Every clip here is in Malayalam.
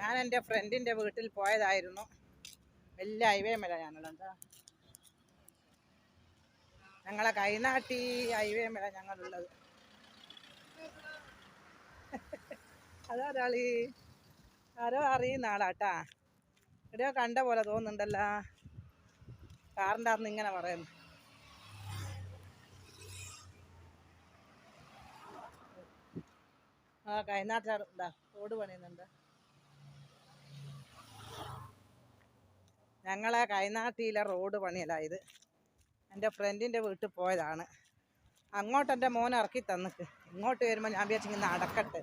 ഞാൻ എൻ്റെ ഫ്രണ്ടിൻ്റെ വീട്ടിൽ പോയതായിരുന്നു. വലിയ ഹൈവേ മേല ഞാനുള്ളത്. ഞങ്ങളെ കൈനാട്ടി ഹൈവേ മേല ഞങ്ങളുള്ളത്. അതൊരാളി ആരോ അറിയുന്ന ആളാട്ടാ. എവിടെയോ കണ്ട പോലെ തോന്നുന്നുണ്ടല്ലോ. കാറിൻ്റെ അന്ന് ഇങ്ങനെ പറയുന്നു. ആ കൈനാട്ടാർ എന്താ റോഡ് പണിയുന്നുണ്ട്. ഞങ്ങളെ കൈനാട്ടിയിലെ റോഡ് പണിയലായത്. എൻ്റെ ഫ്രണ്ടിൻ്റെ വീട്ടിൽ പോയതാണ്. അങ്ങോട്ട് എൻ്റെ മോൻ ഇറക്കി തന്നിക്ക്. ഇങ്ങോട്ട് വരുമ്പോൾ ഞാൻ വിചാരിച്ചിങ്ങനെ നടക്കട്ടെ.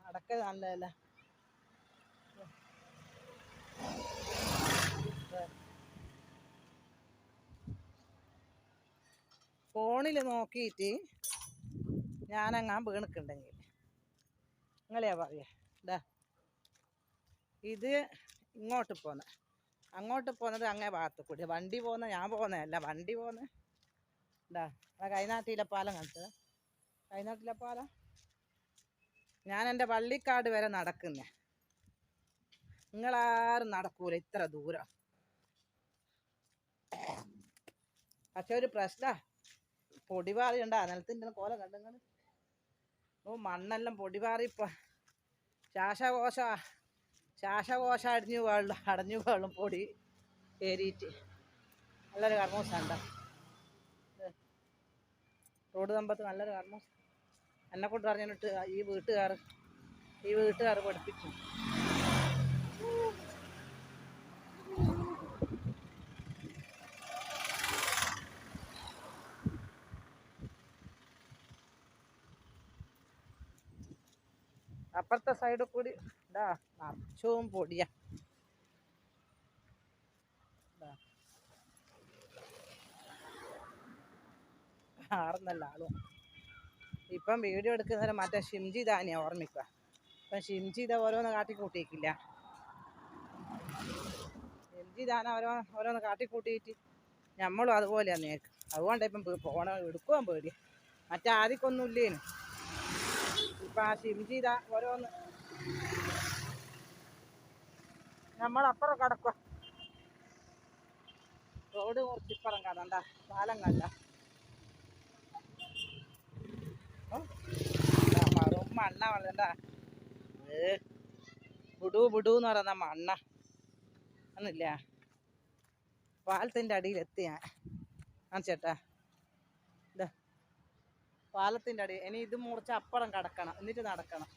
നടക്ക നല്ലതല്ല. ഫോണിൽ നോക്കിയിട്ട് ഞാനങ്ങാൻ വീണിക്കുണ്ടെങ്കിൽ നിങ്ങളെയാ പറയാ. ഇതാ ഇത് ഇങ്ങോട്ട് പോന്നെ, അങ്ങോട്ട് പോകുന്നത് അങ്ങേ ഭാഗത്ത് കൂടി. വണ്ടി പോകുന്ന ഞാൻ പോകുന്നതല്ല, വണ്ടി പോകുന്നത്. ഇതാ കൈനാട്ടിയിലെ പാലം കണ്ടത്. കൈനാട്ടിലെ പാലം ഞാൻ എൻ്റെ വള്ളിക്കാട് വരെ നടക്കുന്നേ. നിങ്ങളാരും നടക്കൂല ഇത്ര ദൂരം. പക്ഷെ ഒരു പ്രശ്ന പൊടിപാറി ഉണ്ടാ നിലത്തിൻ്റെ കോല കണ്ടുങ്ങൾ. ഓ മണ്ണെല്ലാം പൊടിപാറി. ഇപ്പം ശ്വാസകോശ അടഞ്ഞു വെള്ളം പൊടി കയറിയിട്ട് നല്ലൊരു കർമ്മൂസ ഉണ്ടോ. റോഡ് കമ്പത്ത് നല്ലൊരു കർമ്മൂസ. എന്നെ കൊണ്ട് പറഞ്ഞിട്ട് ഈ വീട്ടുകാർ പഠിപ്പിച്ചു. അപ്പുറത്തെ സൈഡിൽ കൂടി ഇതാ നിറച്ചും പൊടിയാ. ആറുന്നല്ല ആളും. ഇപ്പം വീഡിയോ എടുക്കുന്നവരെ മറ്റേ ഷിംജിതാനിയാ ഓർമ്മിക്കുക. ഇപ്പം ഷിംജിത ഓരോന്ന് കാട്ടിക്കൂട്ടിയിട്ടില്ല. ഷിംജിതാന ഓരോന്ന് കാട്ടിക്കൂട്ടിയിട്ട് നമ്മളും അതുപോലെയാണ് നേക്ക്. അതുകൊണ്ടാണ് ഇപ്പം എടുക്കുവാൻ പേടി. മറ്റേ ആദ്യമൊന്നും ഇല്ലേനു. ഇപ്പം ആ ഷിംജിത ഓരോന്ന് നമ്മളപ്പുറം കടക്കുക. റോഡ് കുറച്ചിപ്പുറം കടണ്ട, പാലം കണ്ട മണ്ണ വളണ്ട. ബുഡൂന്ന് പറയുന്ന മണ്ണ എന്നില്ല. പാലത്തിൻ്റെ അടിയിലെത്തി ഞാൻ ചേട്ടാ. ഇതാ പാലത്തിൻ്റെ അടി. ഇനി ഇത് മുറിച്ച് അപ്പുറം കടക്കണം, എന്നിട്ട് നടക്കണം.